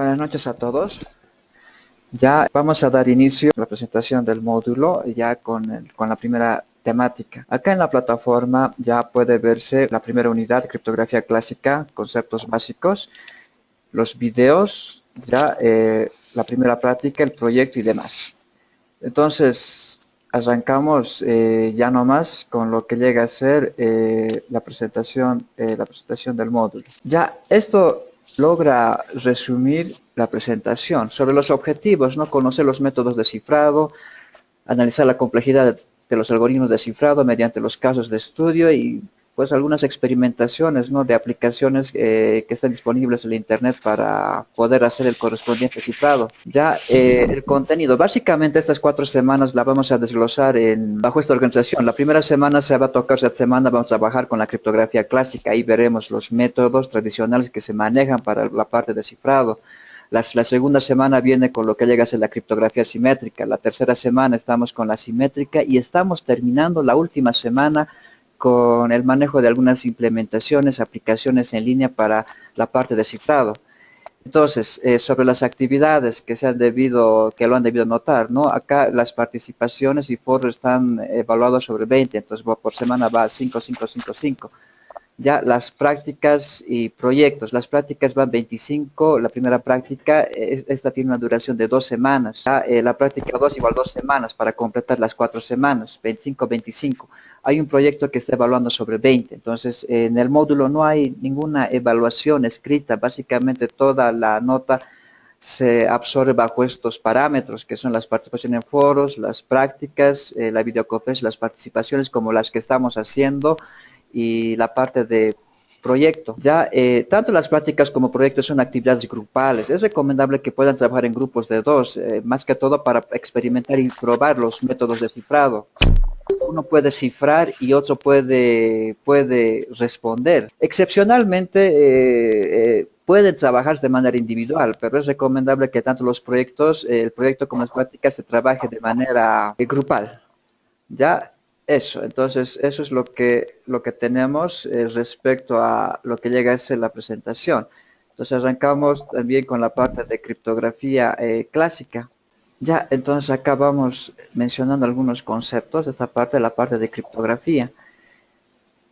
Buenas noches a todos. Ya vamos a dar inicio a la presentación del módulo ya con la primera temática. Acá en la plataforma ya puede verse la primera unidad, criptografía clásica, conceptos básicos, los videos, ya la primera práctica, el proyecto y demás. Entonces, arrancamos ya nomás con lo que llega a ser la presentación del módulo. Ya esto logra resumir la presentación sobre los objetivos, ¿no? Conocer los métodos de cifrado, analizar la complejidad de los algoritmos de cifrado mediante los casos de estudio y pues algunas experimentaciones, ¿no? De aplicaciones que están disponibles en la internet para poder hacer el correspondiente cifrado. Ya el contenido, básicamente estas 4 semanas la vamos a desglosar bajo esta organización. La primera semana se va a tocar, esta semana vamos a trabajar con la criptografía clásica, ahí veremos los métodos tradicionales que se manejan para la parte de cifrado. La segunda semana viene con lo que llega a ser la criptografía simétrica. La tercera semana estamos con la simétrica y estamos terminando la última semana con el manejo de algunas implementaciones, aplicaciones en línea para la parte de cifrado. Entonces, sobre las actividades que lo han debido notar, ¿no? Acá las participaciones y foros están evaluados sobre 20, entonces por semana va 5, 5, 5, 5. Ya las prácticas y proyectos, las prácticas van 25, la primera práctica, esta tiene una duración de 2 semanas, ya, la práctica 2 igual 2 semanas para completar las 4 semanas, 25, 25. Hay un proyecto que está evaluando sobre 20, entonces en el módulo no hay ninguna evaluación escrita, básicamente toda la nota se absorbe bajo estos parámetros que son las participaciones en foros, las prácticas, la videoconferencia, las participaciones como las que estamos haciendo y la parte de proyecto. Ya tanto las prácticas como proyectos son actividades grupales. Es recomendable que puedan trabajar en grupos de 2, más que todo para experimentar y probar los métodos de cifrado. Uno puede cifrar y otro puede responder. Excepcionalmente pueden trabajar de manera individual, pero es recomendable que tanto los proyectos, el proyecto como las prácticas se trabaje de manera grupal. Ya eso, entonces eso es lo que tenemos respecto a lo que llega a ser la presentación. Entonces arrancamos también con la parte de criptografía clásica. Ya, entonces acá vamos mencionando algunos conceptos de esta parte, la parte de criptografía.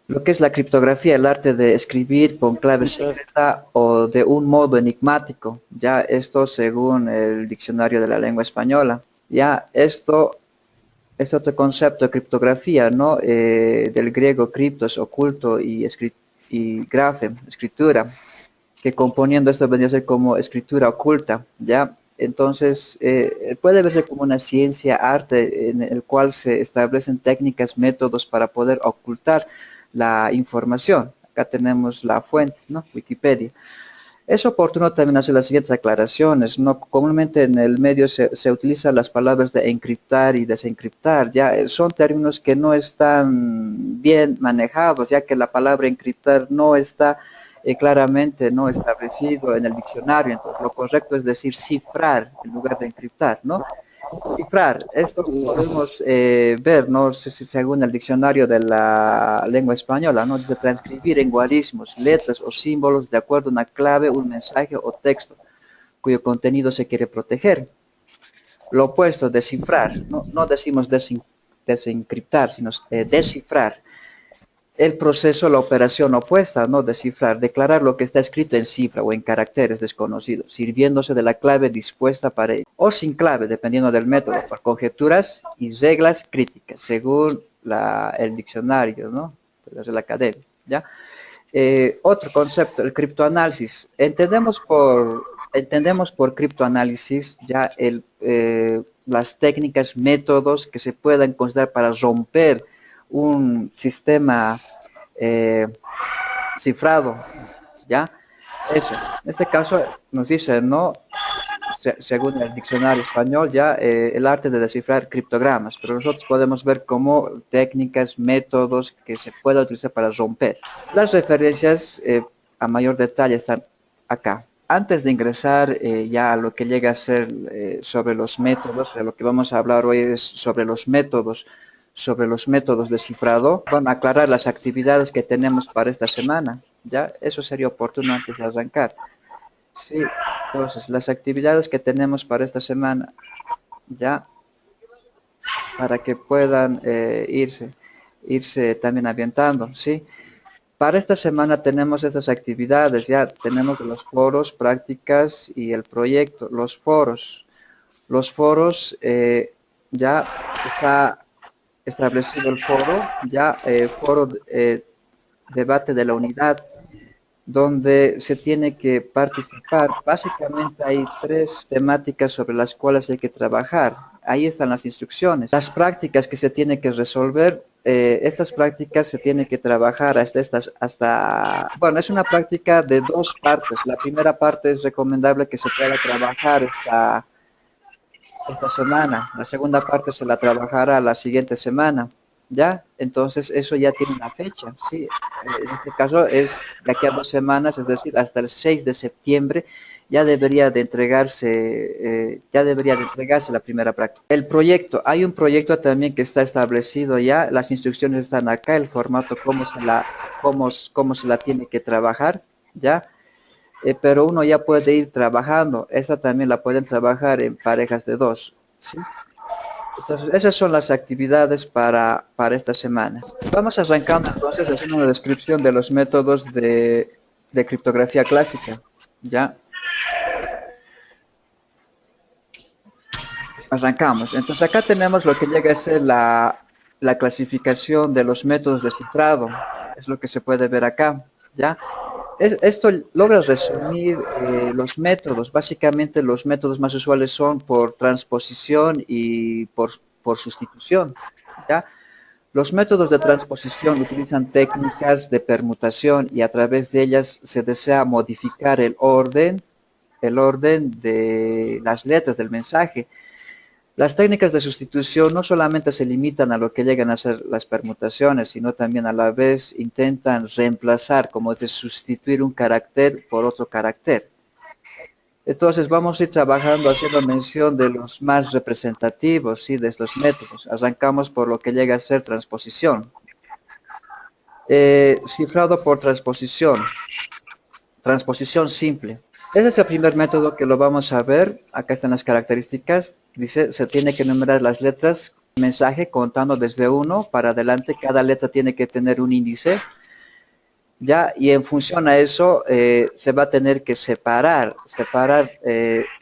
Lo que es la criptografía, el arte de escribir con clave secreta o de un modo enigmático. Ya esto según el diccionario de la lengua española. Ya esto es otro concepto de criptografía, ¿no? Del griego criptos, oculto, y graphem, escritura, que componiendo esto vendría a ser como escritura oculta, ¿ya? Entonces, puede verse como una ciencia, arte, en el cual se establecen técnicas, métodos para poder ocultar la información. Acá tenemos la fuente, ¿no? Wikipedia. Es oportuno también hacer las siguientes aclaraciones, ¿no? Comúnmente en el medio se utilizan las palabras de encriptar y desencriptar, ya son términos que no están bien manejados, ya que la palabra encriptar no está claramente no establecido en el diccionario, entonces lo correcto es decir cifrar en lugar de encriptar, ¿no? Cifrar, esto podemos ver, ¿no? Según el diccionario de la lengua española, ¿no? Dice transcribir en guarismos, letras o símbolos de acuerdo a una clave, un mensaje o texto, cuyo contenido se quiere proteger. Lo opuesto, descifrar, no decimos desencriptar, sino descifrar. El proceso, la operación opuesta, ¿no? Descifrar, declarar lo que está escrito en cifra o en caracteres desconocidos, sirviéndose de la clave dispuesta para ello, o sin clave, dependiendo del método, por conjeturas y reglas críticas, según el diccionario, ¿no? De la academia, ¿ya? Otro concepto, el criptoanálisis. Entendemos por criptoanálisis ya las técnicas, métodos que se puedan considerar para romper un sistema eh, cifrado, ¿ya? Eso. En este caso nos dice, ¿no? Según el diccionario español, ya el arte de descifrar criptogramas, pero nosotros podemos ver como técnicas, métodos que se pueden utilizar para romper. Las referencias a mayor detalle están acá. Antes de ingresar ya a lo que llega a ser sobre los métodos, de lo que vamos a hablar hoy es sobre los métodos de cifrado. Van a aclarar las actividades que tenemos para esta semana, ¿ya? Eso sería oportuno antes de arrancar. Sí, Entonces, las actividades que tenemos para esta semana, ya, para que puedan irse también ambientando, ¿sí? Para esta semana tenemos estas actividades, ya tenemos los foros, prácticas y el proyecto. Los foros ya está establecido el foro, ya foro debate de la unidad, donde se tiene que participar. Básicamente hay tres temáticas sobre las cuales hay que trabajar. Ahí están las instrucciones. Las prácticas que se tienen que resolver, estas prácticas se tienen que trabajar bueno, es una práctica de dos partes. La primera parte es recomendable que se pueda trabajar esta semana. La segunda parte se la trabajará la siguiente semana. ¿Ya? Entonces eso ya tiene una fecha, ¿sí? En este caso es de aquí a 2 semanas, es decir, hasta el 6 de septiembre ya debería de entregarse la primera práctica. El proyecto, hay un proyecto también que está establecido ya, las instrucciones están acá, el formato, cómo se la tiene que trabajar, ¿ya? Pero uno ya puede ir trabajando, esa también la pueden trabajar en parejas de dos, ¿sí? Entonces, esas son las actividades para esta semana. Vamos arrancando entonces haciendo una descripción de los métodos de criptografía clásica. Ya, arrancamos. Entonces, acá tenemos lo que llega a ser la clasificación de los métodos de cifrado. Es lo que se puede ver acá. Ya, esto logra resumir los métodos. Básicamente, los métodos más usuales son por transposición y por sustitución. ¿Ya? Los métodos de transposición utilizan técnicas de permutación y a través de ellas se desea modificar el orden de las letras del mensaje. Las técnicas de sustitución no solamente se limitan a lo que llegan a ser las permutaciones, sino también a la vez intentan reemplazar, como es sustituir un carácter por otro carácter. Entonces vamos a ir trabajando haciendo mención de los más representativos, ¿sí? De estos métodos. Arrancamos por lo que llega a ser transposición. Cifrado por transposición, transposición simple. Ese es el primer método que lo vamos a ver. Acá están las características. Dice, se tiene que enumerar las letras del mensaje contando desde 1 para adelante. Cada letra tiene que tener un índice. Ya, y en función a eso se va a tener que separar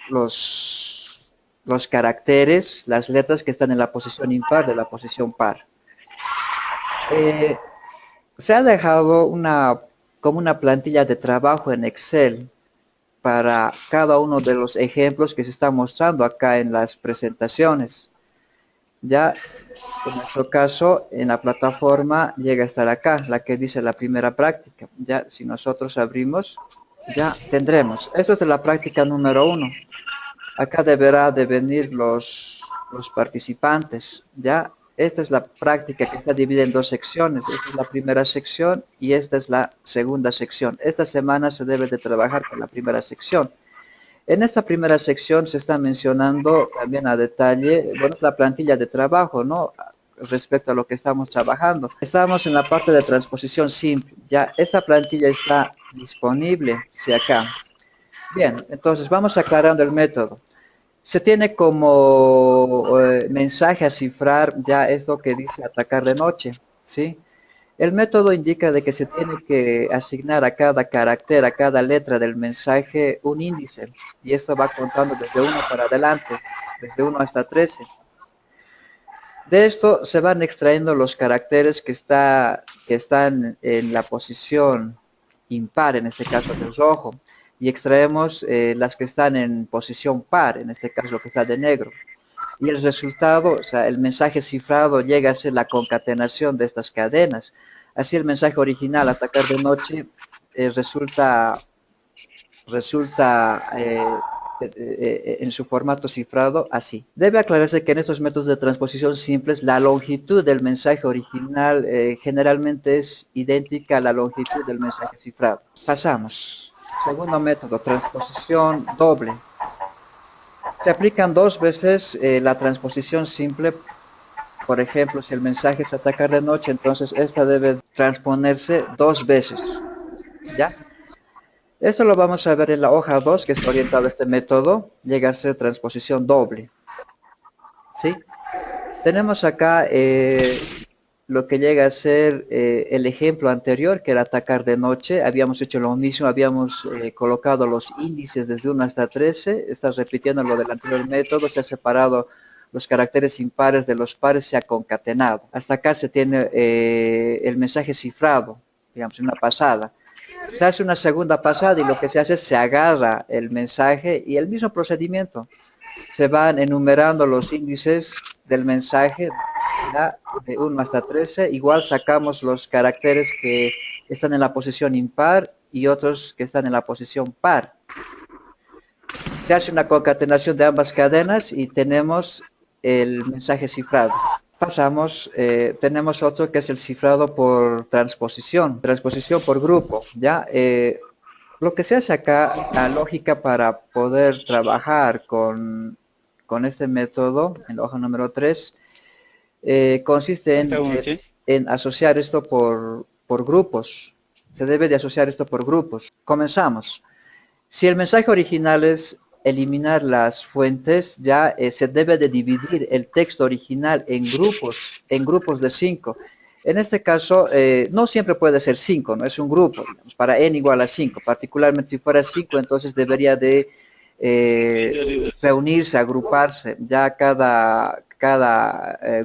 los caracteres, las letras que están en la posición impar de la posición par. Se ha dejado como una plantilla de trabajo en Excel para cada uno de los ejemplos que se están mostrando acá en las presentaciones. Ya en nuestro caso, en la plataforma llega a estar acá, la que dice la primera práctica. Ya si nosotros abrimos, ya tendremos. Eso es de la práctica número 1. Acá deberá de venir los participantes, ¿ya? Esta es la práctica que está dividida en dos secciones. Esta es la primera sección y esta es la segunda sección. Esta semana se debe de trabajar con la primera sección. En esta primera sección se está mencionando también a detalle, bueno, es la plantilla de trabajo, ¿no? Respecto a lo que estamos trabajando. Estamos en la parte de transposición simple. Ya esta plantilla está disponible, sí, acá. Bien, entonces vamos aclarando el método. Se tiene como mensaje a cifrar ya esto que dice atacar de noche, ¿sí? El método indica de que se tiene que asignar a cada carácter, a cada letra del mensaje un índice, y esto va contando desde 1 para adelante, desde 1 hasta 13. De esto se van extrayendo los caracteres que están en la posición impar, en este caso del rojo, y extraemos las que están en posición par, en este caso lo que está de negro. Y el resultado, o sea, el mensaje cifrado llega a ser la concatenación de estas cadenas. Así el mensaje original, atacar de noche, resulta en su formato cifrado así. Debe aclararse que en estos métodos de transposición simples, la longitud del mensaje original generalmente es idéntica a la longitud del mensaje cifrado. Pasamos. Segundo método, transposición doble. Se aplican dos veces la transposición simple. Por ejemplo, si el mensaje es atacar de noche, entonces esta debe transponerse dos veces, ¿ya? Esto lo vamos a ver en la hoja 2, que está orientado a este método, llega a ser transposición doble, ¿sí? Tenemos acá lo que llega a ser el ejemplo anterior, que era atacar de noche. Habíamos hecho lo mismo, habíamos colocado los índices desde 1 hasta 13. Está repitiendo lo del anterior método, se ha separado los caracteres impares de los pares, se ha concatenado. Hasta acá se tiene el mensaje cifrado, digamos, en una pasada. Se hace una segunda pasada y lo que se hace es se agarra el mensaje y el mismo procedimiento. Se van enumerando los índices del mensaje, ¿ya? De 1 hasta 13. Igual sacamos los caracteres que están en la posición impar y otros que están en la posición par. Se hace una concatenación de ambas cadenas y tenemos el mensaje cifrado. Pasamos, tenemos otro que es el cifrado por transposición por grupo, ¿ya? Lo que se hace acá, la lógica para poder trabajar con este método, en la hoja número 3, consiste en asociar esto por grupos. Se debe de asociar esto por grupos. Comenzamos. Si el mensaje original es eliminar las fuentes, ya se debe de dividir el texto original en grupos de 5. En este caso, no siempre puede ser 5, no es un grupo. Digamos, para n igual a 5, particularmente si fuera 5, entonces debería de reunirse, agruparse ya cada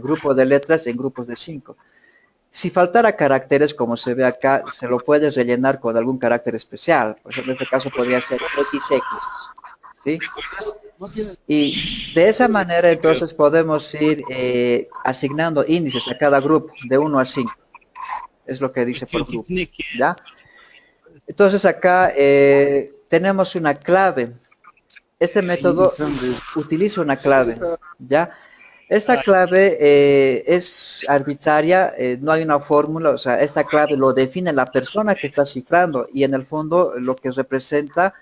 grupo de letras en grupos de 5. Si faltara caracteres, como se ve acá, se lo puedes rellenar con algún carácter especial. Por ejemplo, en este caso podría ser XX, ¿sí? Y de esa manera, entonces, podemos ir asignando índices a cada grupo, de 1 a 5. Es lo que dice por grupo, ¿ya? Entonces, acá tenemos una clave. Este método utiliza una clave, ¿ya? Esta clave es arbitraria, no hay una fórmula, o sea, esta clave lo define la persona que está cifrando y en el fondo lo que representa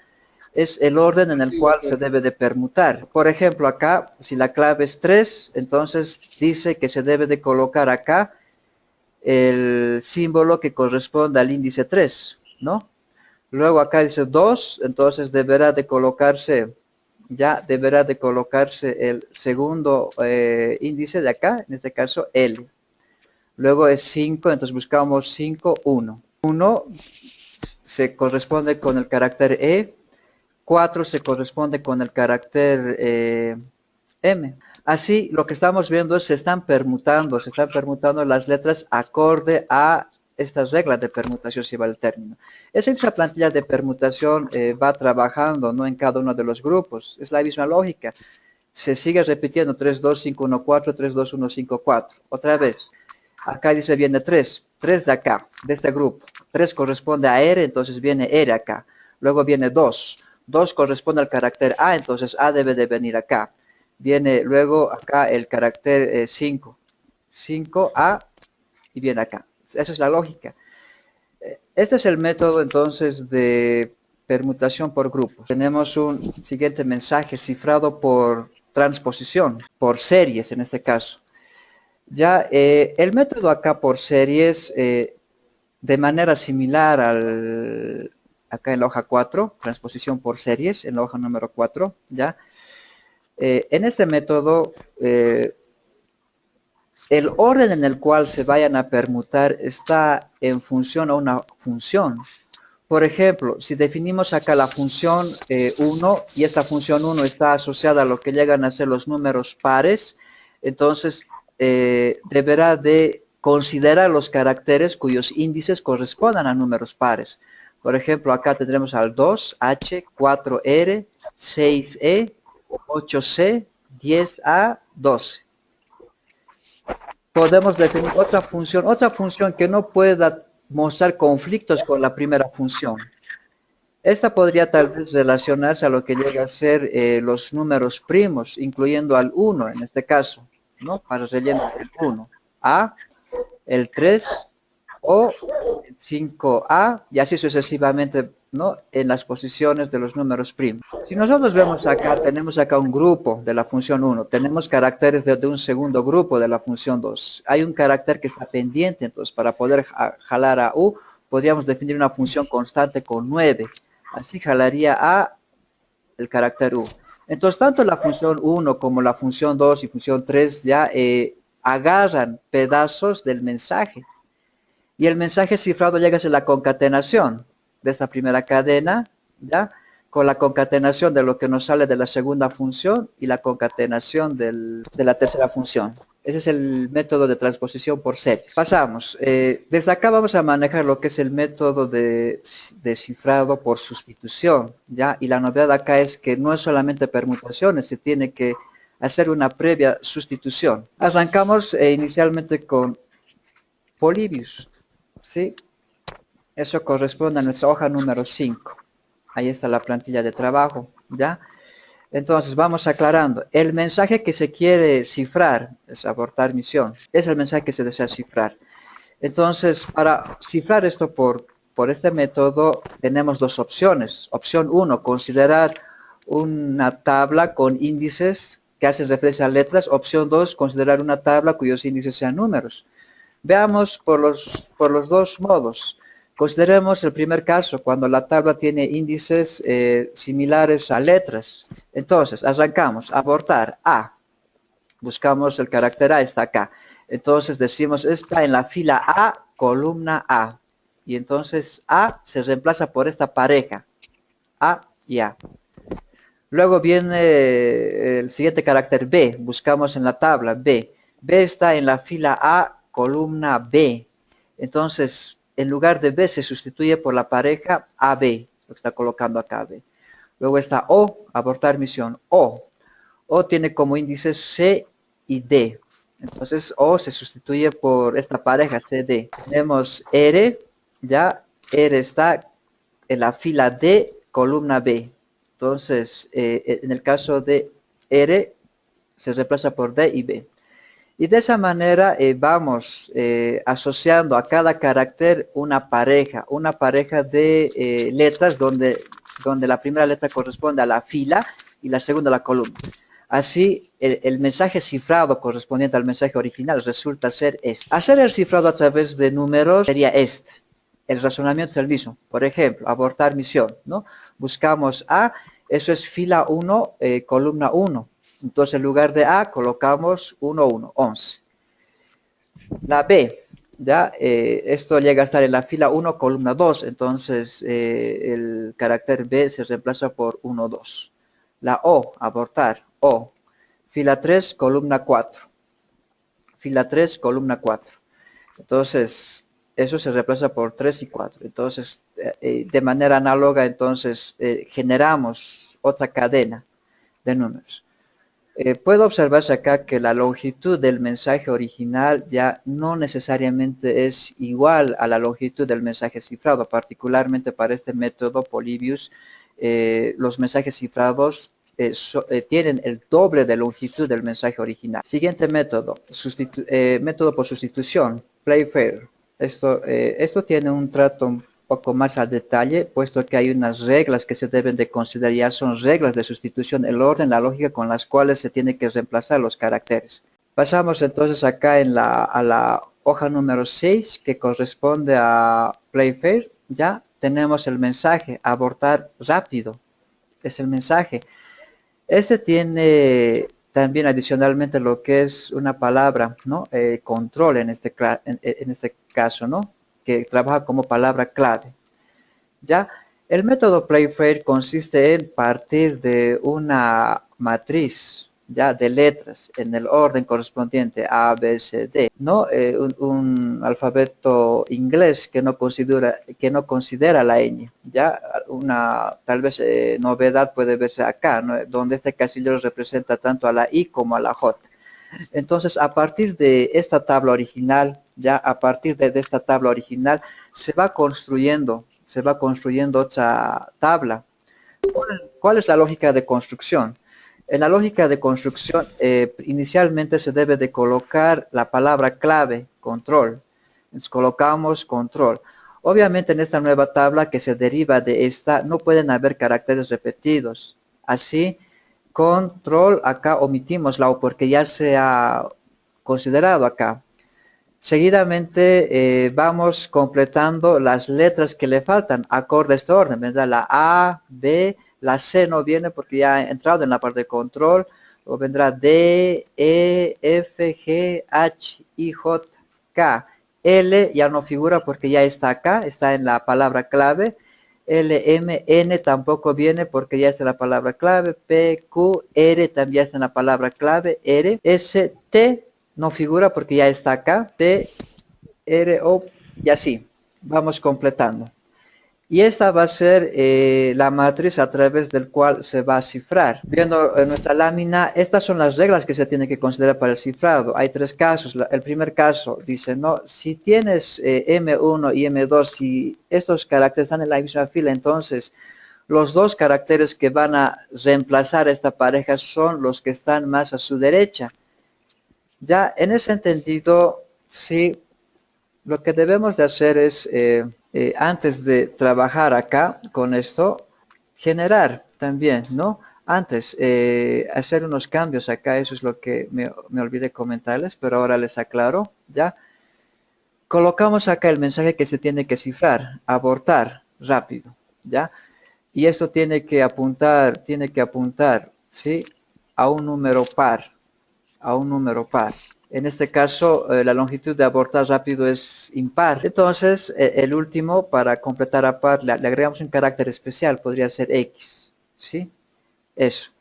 es el orden en el cual se debe de permutar. Por ejemplo, acá, si la clave es 3, entonces dice que se debe de colocar acá el símbolo que corresponde al índice 3, ¿no? Luego acá dice 2, entonces deberá de colocarse el segundo índice de acá, en este caso L. Luego es 5, entonces buscamos 5, 1. 1 se corresponde con el carácter E, 4 se corresponde con el carácter M. Así, lo que estamos viendo es se están permutando las letras acorde a estas reglas de permutación, si va el término. Esa misma plantilla de permutación va trabajando, ¿no?, en cada uno de los grupos. Es la misma lógica. Se sigue repitiendo 3, 2, 5, 1, 4, 3, 2, 1, 5, 4. Otra vez. Acá dice viene 3. 3 de acá, de este grupo. 3 corresponde a R, entonces viene R acá. Luego viene 2. 2 corresponde al carácter A, entonces A debe de venir acá. Viene luego acá el carácter 5. 5A y viene acá. Esa es la lógica. Este es el método entonces de permutación por grupos. Tenemos un siguiente mensaje cifrado por transposición, por series en este caso. Ya el método acá por series, de manera similar acá en la hoja 4, transposición por series, en la hoja número 4, ya. En este método, el orden en el cual se vayan a permutar está en función a una función. Por ejemplo, si definimos acá la función 1 y esta función 1 está asociada a lo que llegan a ser los números pares, entonces deberá de considerar los caracteres cuyos índices correspondan a números pares. Por ejemplo, acá tendremos al 2H, 4R, 6E, 8C, 10A, 12. Podemos definir otra función que no pueda mostrar conflictos con la primera función. Esta podría tal vez relacionarse a lo que llega a ser los números primos, incluyendo al 1 en este caso, ¿no? Para rellenar el 1, A, el 3 o el 5A y así sucesivamente, ¿no?, en las posiciones de los números primos. Si nosotros vemos acá, tenemos acá un grupo de la función 1, tenemos caracteres de un segundo grupo de la función 2. Hay un carácter que está pendiente, entonces para poder jalar a U, podríamos definir una función constante con 9. Así jalaría a el carácter U. Entonces, tanto la función 1 como la función 2 y función 3 ya agarran pedazos del mensaje. Y el mensaje cifrado llega a ser la concatenación de esta primera cadena, ¿ya? Con la concatenación de lo que nos sale de la segunda función y la concatenación de la tercera función. Ese es el método de transposición por series. Pasamos. Desde acá vamos a manejar lo que es el método de cifrado por sustitución, ¿ya? Y la novedad acá es que no es solamente permutaciones, se tiene que hacer una previa sustitución. Arrancamos inicialmente con Polybius, ¿sí? Eso corresponde a nuestra hoja número 5. Ahí está la plantilla de trabajo, ¿ya? Entonces, vamos aclarando. El mensaje que se quiere cifrar es abortar misión. Es el mensaje que se desea cifrar. Entonces, para cifrar esto por este método, tenemos dos opciones. Opción 1, considerar una tabla con índices que hacen referencia a letras. Opción 2, considerar una tabla cuyos índices sean números. Veamos por los dos modos. Consideremos el primer caso, cuando la tabla tiene índices similares a letras. Entonces, arrancamos, abortar A. Buscamos el carácter A, está acá. Entonces decimos, está en la fila A, columna A. Y entonces A se reemplaza por esta pareja, A y A. Luego viene el siguiente carácter B, buscamos en la tabla B. B está en la fila A, columna B. Entonces, en lugar de B se sustituye por la pareja AB, lo que está colocando acá B. Luego está O, abortar misión, O. O tiene como índices C y D. Entonces, O se sustituye por esta pareja CD. Tenemos R, ya R está en la fila D, columna B. Entonces, en el caso de R, se reemplaza por D y B. Y de esa manera vamos asociando a cada carácter una pareja de letras donde la primera letra corresponde a la fila y la segunda a la columna. Así, el mensaje cifrado correspondiente al mensaje original resulta ser este. Hacer el cifrado a través de números sería este. El razonamiento es el mismo. Por ejemplo, abortar misión, ¿no? Buscamos A, eso es fila 1, columna 1. Entonces, en lugar de A, colocamos 1, 1, 11. La B, ¿ya? Esto llega a estar en la fila 1, columna 2. Entonces, el carácter B se reemplaza por 1, 2. La O, abortar, O. Fila 3, columna 4. Fila 3, columna 4. Entonces, eso se reemplaza por 3 y 4. Entonces, de manera análoga, entonces, generamos otra cadena de números. Puede observarse acá que la longitud del mensaje original ya no necesariamente es igual a la longitud del mensaje cifrado, particularmente para este método Polybius, los mensajes cifrados tienen el doble de longitud del mensaje original. Siguiente método, método por sustitución, Playfair. Esto tiene un trato un poco más al detalle, puesto que hay unas reglas que se deben de considerar, son reglas de sustitución, el orden, la lógica con las cuales se tienen que reemplazar los caracteres. Pasamos entonces acá a la hoja número 6, que corresponde a Playfair. Ya tenemos el mensaje, abortar rápido, es el mensaje. Este tiene también adicionalmente lo que es una palabra, ¿no? Control en este caso, ¿no? Que trabaja como palabra clave. ¿Ya? El método Playfair consiste en partir de una matriz, ya, de letras en el orden correspondiente A, B, C, D, ¿no? Un alfabeto inglés que no considera la ñ, ya. Una tal vez novedad puede verse acá, ¿no? Donde este casillero representa tanto a la I como a la J. Entonces, a partir de esta tabla original, ya a partir de esta tabla original, se va construyendo otra tabla. ¿Cuál es la lógica de construcción? En la lógica de construcción, inicialmente se debe de colocar la palabra clave, control. Entonces, colocamos control. Obviamente, en esta nueva tabla que se deriva de esta, no pueden haber caracteres repetidos. Así, control, acá omitimos la O porque ya se ha considerado acá. Seguidamente vamos completando las letras que le faltan, acorde a este orden, ¿verdad? La A, B, la C no viene porque ya ha entrado en la parte de control, o vendrá D, E, F, G, H, I, J, K. L ya no figura porque ya está acá, está en la palabra clave. L, M, N tampoco viene porque ya está en la palabra clave. P, Q, R también está en la palabra clave. R, S, T no figura porque ya está acá. T, R, O y así. Vamos completando. Y esta va a ser la matriz a través del cual se va a cifrar. Viendo en nuestra lámina, estas son las reglas que se tienen que considerar para el cifrado. Hay tres casos. El primer caso dice, no, si tienes M1 y M2, si estos caracteres están en la misma fila, entonces los dos caracteres que van a reemplazar a esta pareja son los que están más a su derecha. Ya en ese entendido, sí, lo que debemos de hacer es, antes de trabajar acá con esto, generar también, ¿no? Antes, hacer unos cambios acá, eso es lo que me olvidé comentarles, pero ahora les aclaro, ¿ya? Colocamos acá el mensaje que se tiene que cifrar, abortar, rápido, ¿ya? Y esto tiene que apuntar, ¿sí? A un número par, a un número par. En este caso, la longitud de abortar rápido es impar. Entonces, el último, para completar a par, le agregamos un carácter especial, podría ser X, ¿sí? Eso.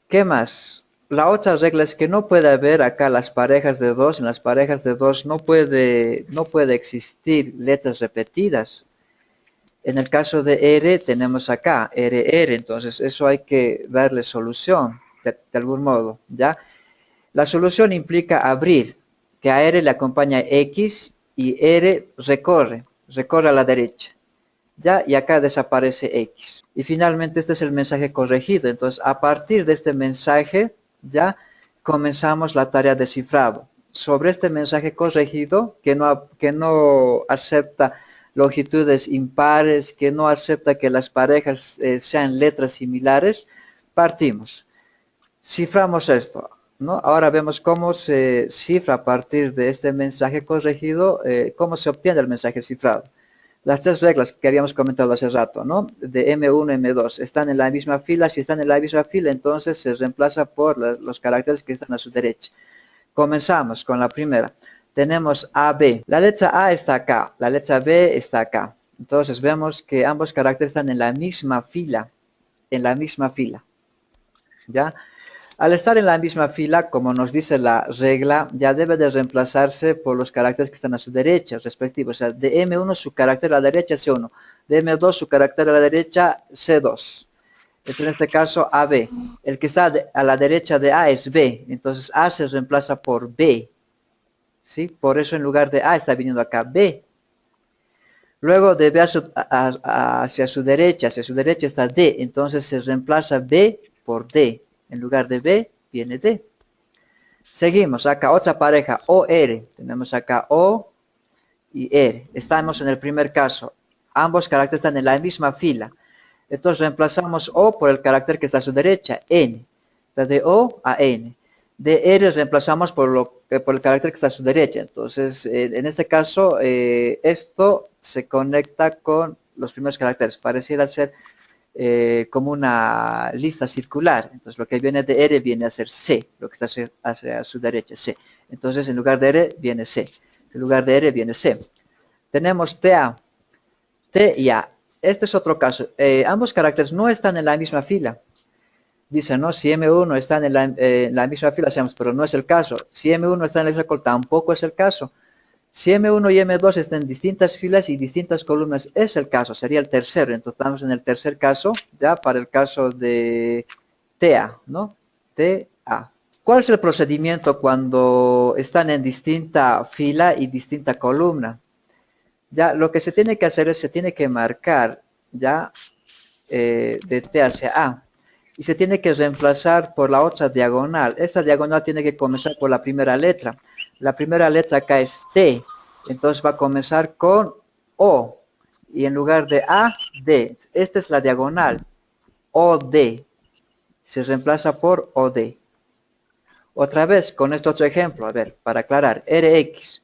¿Qué más? La otra regla es que no puede haber acá las parejas de dos. En las parejas de dos no puede existir letras repetidas. En el caso de R, tenemos acá RR, entonces eso hay que darle solución, de algún modo, ¿ya? La solución implica abrir, que a R le acompaña X y R recorre a la derecha, ¿ya? Y acá desaparece X. Y finalmente este es el mensaje corregido. Entonces, a partir de este mensaje, ya comenzamos la tarea de cifrado. Sobre este mensaje corregido, que no acepta longitudes impares, que no acepta que las parejas sean letras similares, partimos. Ciframos esto, ¿no? Ahora vemos cómo se cifra a partir de este mensaje corregido, cómo se obtiene el mensaje cifrado. Las tres reglas que habíamos comentado hace rato, ¿no? De M1 y M2, están en la misma fila. Si están en la misma fila, entonces se reemplaza por los caracteres que están a su derecha. Comenzamos con la primera. Tenemos AB. La letra A está acá, la letra B está acá. Entonces vemos que ambos caracteres están en la misma fila, ¿ya? Al estar en la misma fila, como nos dice la regla, ya debe de reemplazarse por los caracteres que están a su derecha, respectivos. O sea, de M1 su carácter a la derecha es C1, de M2 su carácter a la derecha C2. Entonces, en este caso AB. El que está a la derecha de A es B, entonces A se reemplaza por B, ¿sí? Por eso en lugar de A está viniendo acá B. Luego de B hacia su derecha está D, entonces se reemplaza B por D. En lugar de B viene D. Seguimos acá, otra pareja, OR. Tenemos acá O y R. Estamos en el primer caso. Ambos caracteres están en la misma fila. Entonces reemplazamos O por el carácter que está a su derecha, N. De O a N. De R reemplazamos por el carácter que está a su derecha. Entonces, en este caso, esto se conecta con los primeros caracteres. Pareciera ser como una lista circular. Entonces, lo que viene de R viene a ser C, lo que está hacia su derecha, C. Entonces, en lugar de R viene C. En lugar de R viene C. Tenemos TA, T y A. Este es otro caso. Ambos caracteres no están en la misma fila. Dicen, ¿no? Si M1 está en la misma fila, sabemos, pero no es el caso. Si M1 está en la misma columna, tampoco es el caso. Si M1 y M2 están en distintas filas y distintas columnas, es el caso, sería el tercero. Entonces estamos en el tercer caso, ya para el caso de TA, ¿no? TA. ¿Cuál es el procedimiento cuando están en distinta fila y distinta columna? Ya lo que se tiene que hacer es, se tiene que marcar, ya, de T hacia A. Y se tiene que reemplazar por la otra diagonal. Esta diagonal tiene que comenzar por la primera letra. La primera letra acá es T. Entonces va a comenzar con O. Y en lugar de A, D. Esta es la diagonal. OD. Se reemplaza por OD. Otra vez, con este otro ejemplo, a ver, para aclarar. RX.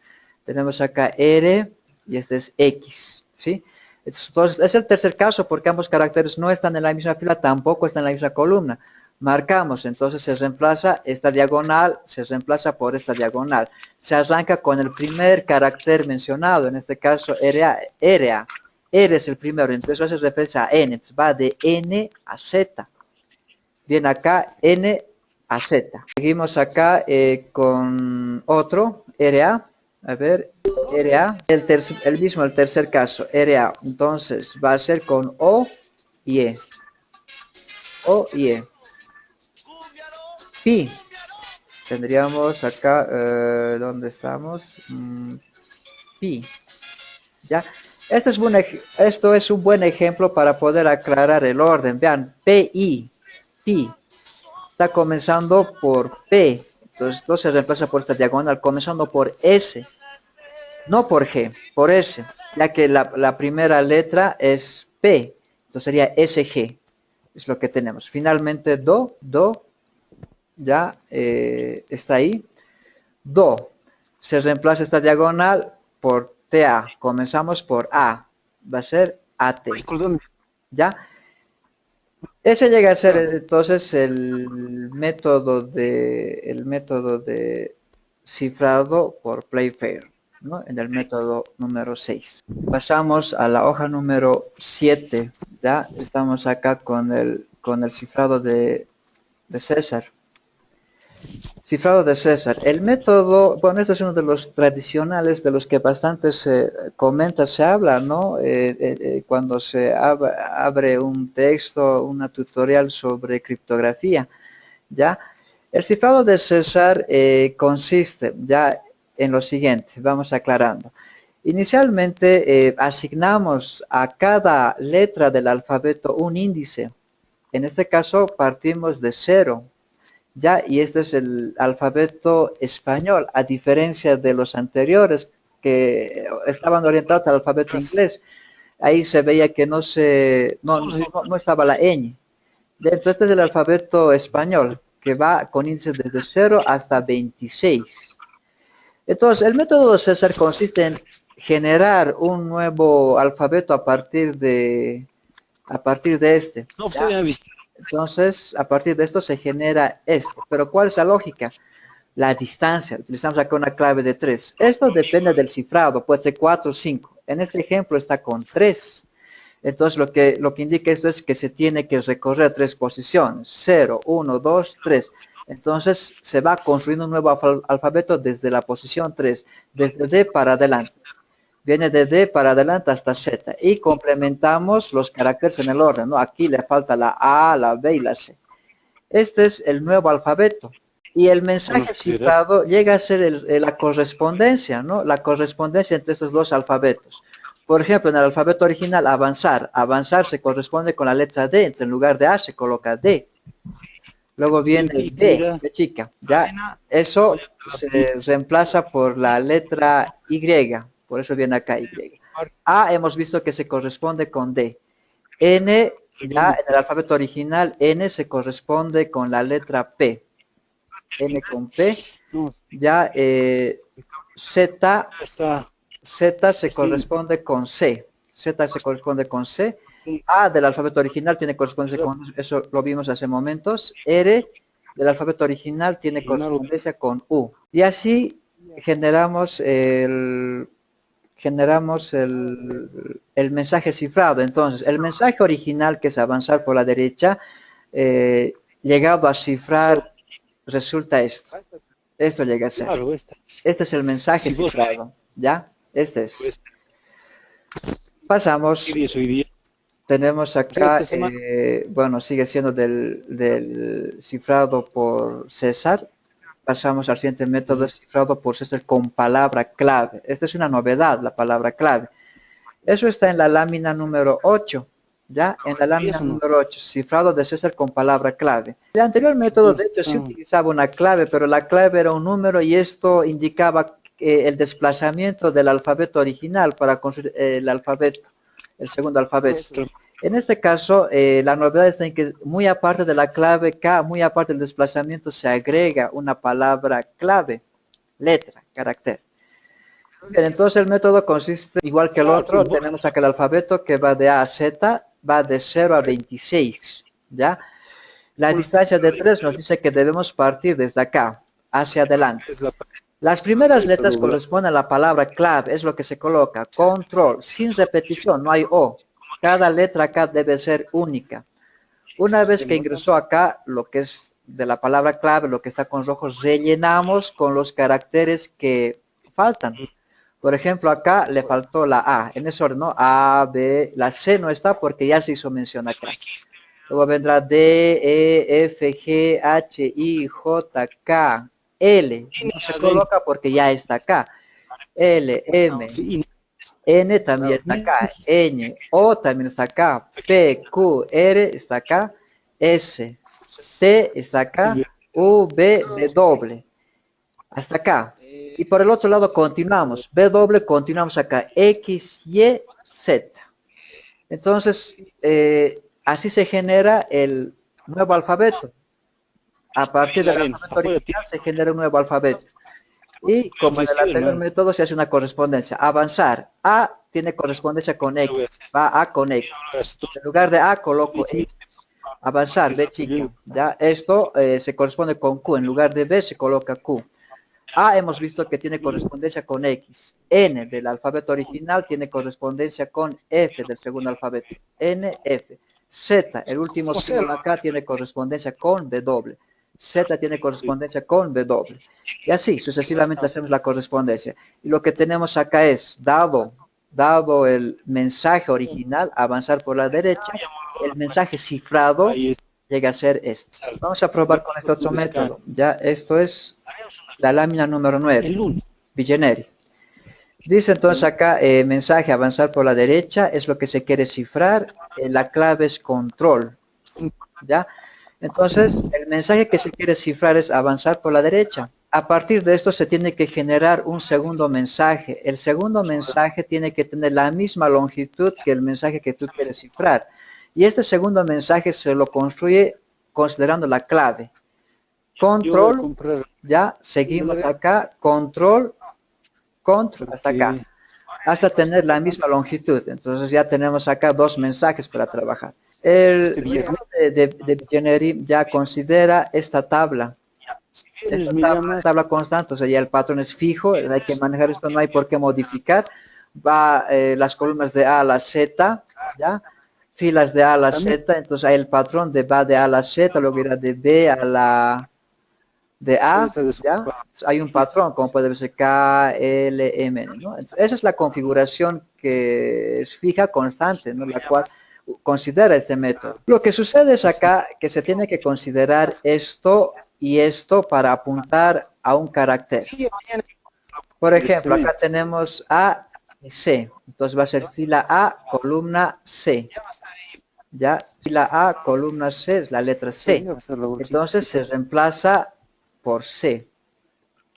Tenemos acá R y este es X, ¿sí? Entonces, es el tercer caso porque ambos caracteres no están en la misma fila, tampoco están en la misma columna. Marcamos, entonces se reemplaza esta diagonal, se reemplaza por esta diagonal. Se arranca con el primer carácter mencionado, en este caso RA, RA. R es el primero, entonces hace referencia a N, entonces va de N a Z. Viene acá N a Z. Seguimos acá con otro, RA. A ver, RA, el mismo, el tercer caso, RA. Entonces va a ser con O y E. O y E. Pi. Tendríamos acá, ¿dónde estamos? Pi. ¿Ya? Esto es un buen ejemplo para poder aclarar el orden. Vean, PI, pi, está comenzando por P. Entonces, esto se reemplaza por esta diagonal, comenzando por S. No por G, por S, ya que la primera letra es P. Entonces sería SG. Es lo que tenemos. Finalmente, Do, ya está ahí. Do. Se reemplaza esta diagonal por TA. Comenzamos por A. Va a ser AT. ¿Ya? Ese llega a ser entonces el método de cifrado por Playfair, ¿no? En el método número 6. Pasamos a la hoja número 7. Ya estamos acá con el cifrado de César. Cifrado de César. El método, bueno, este es uno de los tradicionales, de los que bastante se comenta, se habla, ¿no? Cuando se abre un texto, una tutorial sobre criptografía, ¿ya? El cifrado de César consiste ya en lo siguiente, vamos aclarando. Inicialmente asignamos a cada letra del alfabeto un índice. En este caso partimos de 0. Ya, y este es el alfabeto español, a diferencia de los anteriores que estaban orientados al alfabeto inglés. Ahí se veía que no estaba la ñ. Entonces este es el alfabeto español, que va con índices desde 0 hasta 26. Entonces, el método de César consiste en generar un nuevo alfabeto a partir de este. No, pues ya viste. Entonces, a partir de esto se genera esto. Pero ¿cuál es la lógica? La distancia. Utilizamos acá una clave de 3. Esto depende del cifrado, puede ser 4 o 5. En este ejemplo está con 3. Entonces, lo que indica esto es que se tiene que recorrer 3 posiciones. 0, 1, 2, 3. Entonces, se va construyendo un nuevo alfabeto desde la posición 3, desde D para adelante. Viene de D para adelante hasta Z. Y complementamos los caracteres en el orden, ¿no? Aquí le falta la A, la B y la C. Este es el nuevo alfabeto. Y el mensaje cifrado llega a ser la correspondencia, ¿no? La correspondencia entre estos dos alfabetos. Por ejemplo, en el alfabeto original, avanzar. Avanzar se corresponde con la letra D. Entonces, en lugar de A se coloca D. Luego viene B, B chica. Ya, eso se reemplaza por la letra Y. Por eso viene acá Y. A hemos visto que se corresponde con D. N, ya en el alfabeto original, N se corresponde con la letra P. N con P. Ya Z, Z se corresponde con C. Z se corresponde con C. A del alfabeto original tiene correspondencia con, eso lo vimos hace momentos. R del alfabeto original tiene correspondencia con U. Y así generamos el mensaje cifrado. Entonces, el mensaje original, que es avanzar por la derecha, llegado a cifrar, resulta esto. Esto llega a ser. Este es el mensaje cifrado. ¿Ya? Este es. Pasamos. Tenemos acá, bueno, sigue siendo del cifrado por César. Pasamos al siguiente método, cifrado por César con palabra clave. Esta es una novedad, la palabra clave. Eso está en la lámina número 8, ¿ya? En la lámina número 8, cifrado de César con palabra clave. El anterior método, de hecho, sí utilizaba una clave, pero la clave era un número y esto indicaba el desplazamiento del alfabeto original para construir el alfabeto, el segundo alfabeto. En este caso, la novedad está en que muy aparte de la clave K, muy aparte del desplazamiento, se agrega una palabra clave, letra, carácter. Bien, entonces el método consiste igual que el otro. Tenemos acá el alfabeto que va de A a Z, va de 0 a 26, ¿ya? La distancia de 3 nos dice que debemos partir desde acá, hacia adelante. Las primeras letras corresponden a la palabra clave, es lo que se coloca. Control, sin repetición, no hay O. Cada letra acá debe ser única. Una vez que ingresó acá, lo que es de la palabra clave, lo que está con rojos, rellenamos con los caracteres que faltan. Por ejemplo, acá le faltó la A, en ese orden, ¿no? A, B, la C no está porque ya se hizo mención acá. Luego vendrá D, E, F, G, H, I, J, K, L. No se coloca porque ya está acá. L, M, N también está acá. N, O también está acá. P, Q, R está acá. S, T está acá. U, B, W. Hasta acá. Y por el otro lado continuamos. W, continuamos acá. X, Y, Z. Entonces, así se genera el nuevo alfabeto. A partir del alfabeto original se genera un nuevo alfabeto. Y como en el anterior método se hace una correspondencia. Avanzar. A tiene correspondencia con X. Va A con X. En lugar de A coloco X. Avanzar, B chica. ¿Ya? Esto se corresponde con Q. En lugar de B se coloca Q. A hemos visto que tiene correspondencia con X. N del alfabeto original tiene correspondencia con F del segundo alfabeto. N, F. Z, el último símbolo acá, tiene correspondencia con W. Z tiene correspondencia con W. Y así, sucesivamente hacemos la correspondencia. Y lo que tenemos acá es, dado el mensaje original, avanzar por la derecha, el mensaje cifrado llega a ser este. Vamos a probar con este otro método. Ya, esto es la lámina número 9, Vigeneri. Dice entonces acá, mensaje avanzar por la derecha, es lo que se quiere cifrar, la clave es control, ¿ya? Entonces, el mensaje que se quiere cifrar es avanzar por la derecha. A partir de esto se tiene que generar un segundo mensaje. El segundo mensaje tiene que tener la misma longitud que el mensaje que tú quieres cifrar. Y este segundo mensaje se lo construye considerando la clave. Control, ya seguimos acá, control, hasta acá, hasta tener la misma longitud. Entonces ya tenemos acá dos mensajes para trabajar. El método de Vigeneri ya considera esta tabla. Esta tabla constante, o sea, ya el patrón es fijo, hay que manejar esto, no hay por qué modificar. Va las columnas de A a la Z, ¿ya? Filas de A a la Z, entonces hay el patrón de va de A a la Z, luego irá de B a la de A, ¿ya? Hay un patrón, como puede verse K, L, M, ¿no? Entonces, esa es la configuración que es fija, constante, ¿no? La cual considera este método. Lo que sucede es acá que se tiene que considerar esto y esto para apuntar a un carácter. Por ejemplo, acá tenemos A y C, entonces va a ser fila A, columna C. Ya, fila A, columna C, es la letra C. Entonces se reemplaza por C.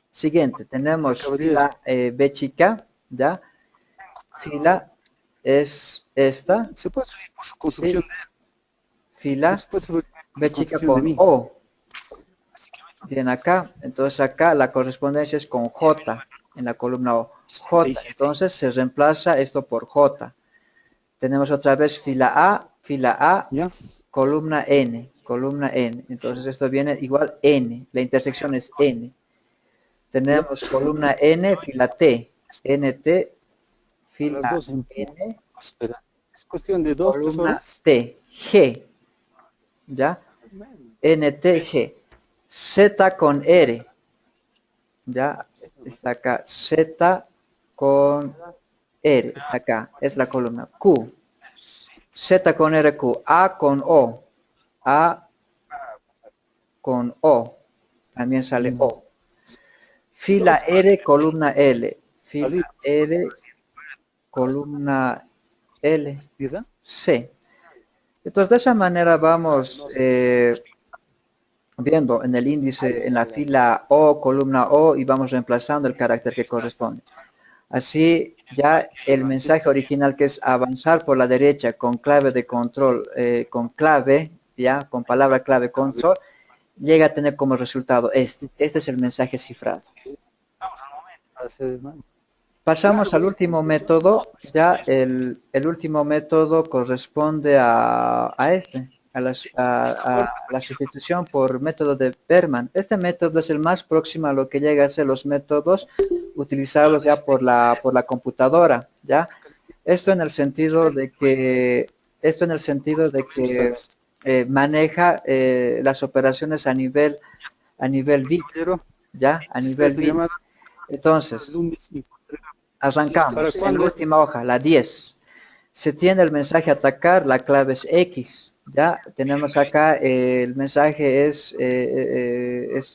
Siguiente, tenemos fila B chica, ¿ya? Fila es esta. ¿Sí? Fila B chica con O. Bien acá, entonces acá la correspondencia es con J, en la columna O. J, entonces se reemplaza esto por J. Tenemos otra vez fila A, columna N, entonces esto viene igual N, la intersección es N. Tenemos columna N, fila T, NT, fila N, columna T, G, ¿ya? NT, G. Z con R, ¿ya? Está acá, Z con R, está acá, es la columna Q. Z con R, Q, A con O, A con O, también sale O. Fila R, columna L, fila R, columna L, C. Entonces, de esa manera vamos viendo en el índice, en la fila O, columna O, y vamos reemplazando el carácter que corresponde. Así, ya el mensaje original, que es avanzar por la derecha con clave de control, con clave, ya, con palabra clave control, llega a tener como resultado este. Este es el mensaje cifrado. Pasamos al último método. Ya el último método corresponde a la sustitución por método de Berman. Este método es el más próximo a lo que llega a ser los métodos utilizados ya por la computadora, ¿ya? Esto en el sentido de que, maneja las operaciones a nivel bit, ¿ya? A nivel bit. Entonces, arrancamos. En la última hoja, la 10. Se tiene el mensaje atacar, la clave es X. Ya tenemos acá el mensaje es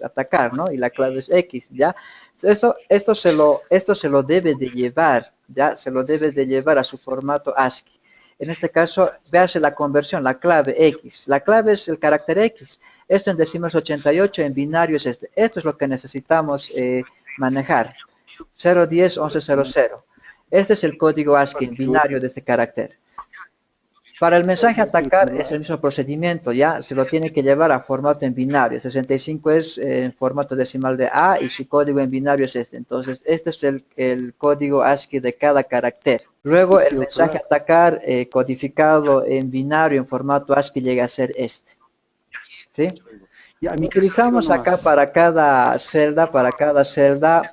atacar, ¿no? Y la clave es X, ¿ya? Esto se lo debe de llevar, ¿ya? Se lo debe de llevar a su formato ASCII. En este caso, véase la conversión, la clave X. La clave es el carácter X. Esto en decimos 88, en binario es este. Esto es lo que necesitamos manejar. 0, 10, 11, 0, 0. Este es el código ASCII binario de este carácter. Para el mensaje atacar es el mismo procedimiento, ya se lo tiene que llevar a formato en binario. 65 es en formato decimal de A y su código en binario es este. Entonces, este es el código ASCII de cada carácter. Luego, el mensaje atacar codificado en binario en formato ASCII llega a ser este. ¿Sí? Utilizamos acá para cada celda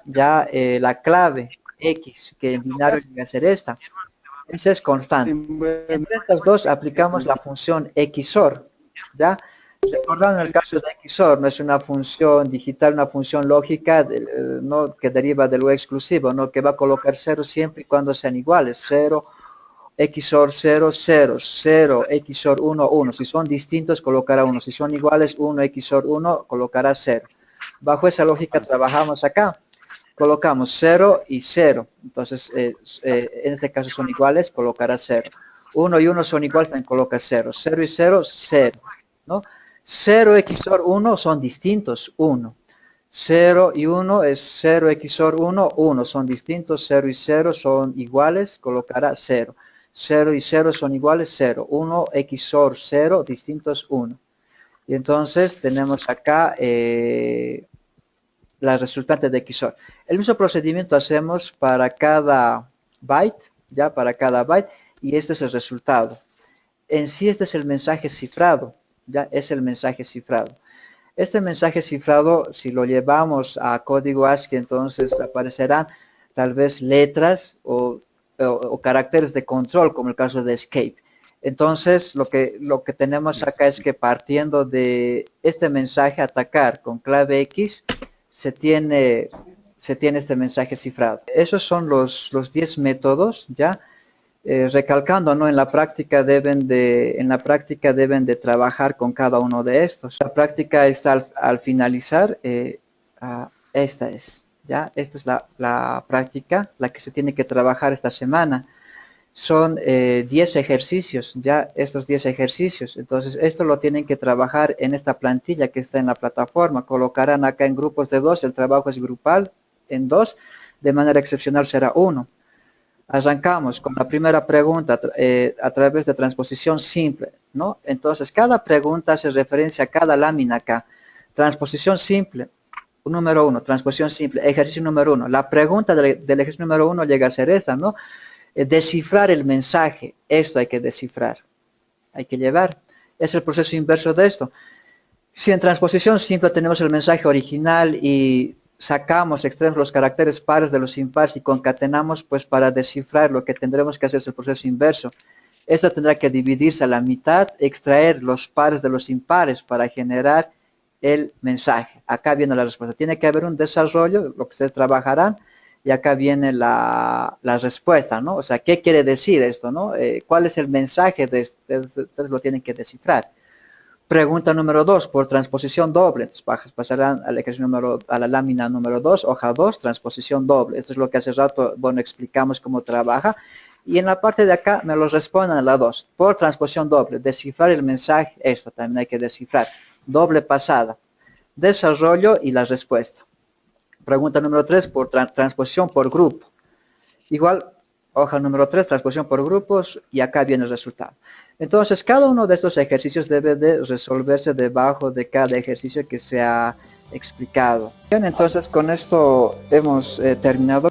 ya la clave X, que en binario llega a ser esta. Esa es constante. Entre estas dos aplicamos la función XOR, ¿ya? Recordando en el caso de XOR, no es una función digital, una función lógica, no, que deriva de lo exclusivo, ¿no? Que va a colocar 0 siempre y cuando sean iguales. 0, XOR 0, 0, 0, XOR 1, 1. Si son distintos, colocará 1. Si son iguales, 1 XOR 1, colocará 0. Bajo esa lógica trabajamos acá. Colocamos 0 y 0. Entonces, en este caso son iguales, colocará 0. 1 y 1 son iguales, también coloca 0. 0 y 0, 0. ¿No? 0 XOR 1 son distintos, 1. 0 y 1 es 0 XOR 1, 1. Son distintos, 0 y 0 son iguales, colocará 0. 0 y 0 son iguales, 0. 1 XOR 0, distintos, 1. Y entonces tenemos acá la resultante de XOR. El mismo procedimiento hacemos para cada byte, ya para cada byte, y este es el resultado. En sí este es el mensaje cifrado, ya es el mensaje cifrado. Este mensaje cifrado, si lo llevamos a código ASCII, entonces aparecerán tal vez letras o caracteres de control, como el caso de escape. Entonces, lo que tenemos acá es que partiendo de este mensaje atacar con clave X, se tiene este mensaje cifrado. Esos son los 10 métodos, ¿ya? Recalcando, ¿no? En la práctica deben de trabajar con cada uno de estos. La práctica está al finalizar, esta es, ¿ya? Esta es la práctica, la que se tiene que trabajar esta semana. Son 10 ejercicios, ya estos 10 ejercicios. Entonces, esto lo tienen que trabajar en esta plantilla que está en la plataforma. Colocarán acá en grupos de 2, el trabajo es grupal en 2, de manera excepcional será 1. Arrancamos con la primera pregunta a través de transposición simple, ¿no? Entonces, cada pregunta hace referencia a cada lámina acá. Transposición simple, número 1, transposición simple, ejercicio número 1. La pregunta del ejercicio número 1 llega a ser esta, ¿no? Descifrar el mensaje, esto hay que descifrar, hay que llevar. Es el proceso inverso de esto. Si en transposición simple tenemos el mensaje original y extraemos los caracteres pares de los impares y concatenamos, pues para descifrar lo que tendremos que hacer es el proceso inverso. Esto tendrá que dividirse a la mitad, extraer los pares de los impares para generar el mensaje. Acá viene la respuesta. Tiene que haber un desarrollo, lo que ustedes trabajarán, y acá viene la respuesta, ¿no? O sea, ¿qué quiere decir esto, no? ¿Cuál es el mensaje de esto? Ustedes lo tienen que descifrar. Pregunta número 2, por transposición doble. Entonces pasarán al ejercicio a la lámina número 2, hoja 2, transposición doble. Esto es lo que hace rato, bueno, explicamos cómo trabaja. Y en la parte de acá me lo responden a la 2. Por transposición doble, descifrar el mensaje, esto también hay que descifrar. Doble pasada, desarrollo y la respuesta. Pregunta número 3, por transposición por grupo. Igual, hoja número 3, transposición por grupos, y acá viene el resultado. Entonces, cada uno de estos ejercicios debe de resolverse debajo de cada ejercicio que se ha explicado. Bien, entonces con esto hemos terminado.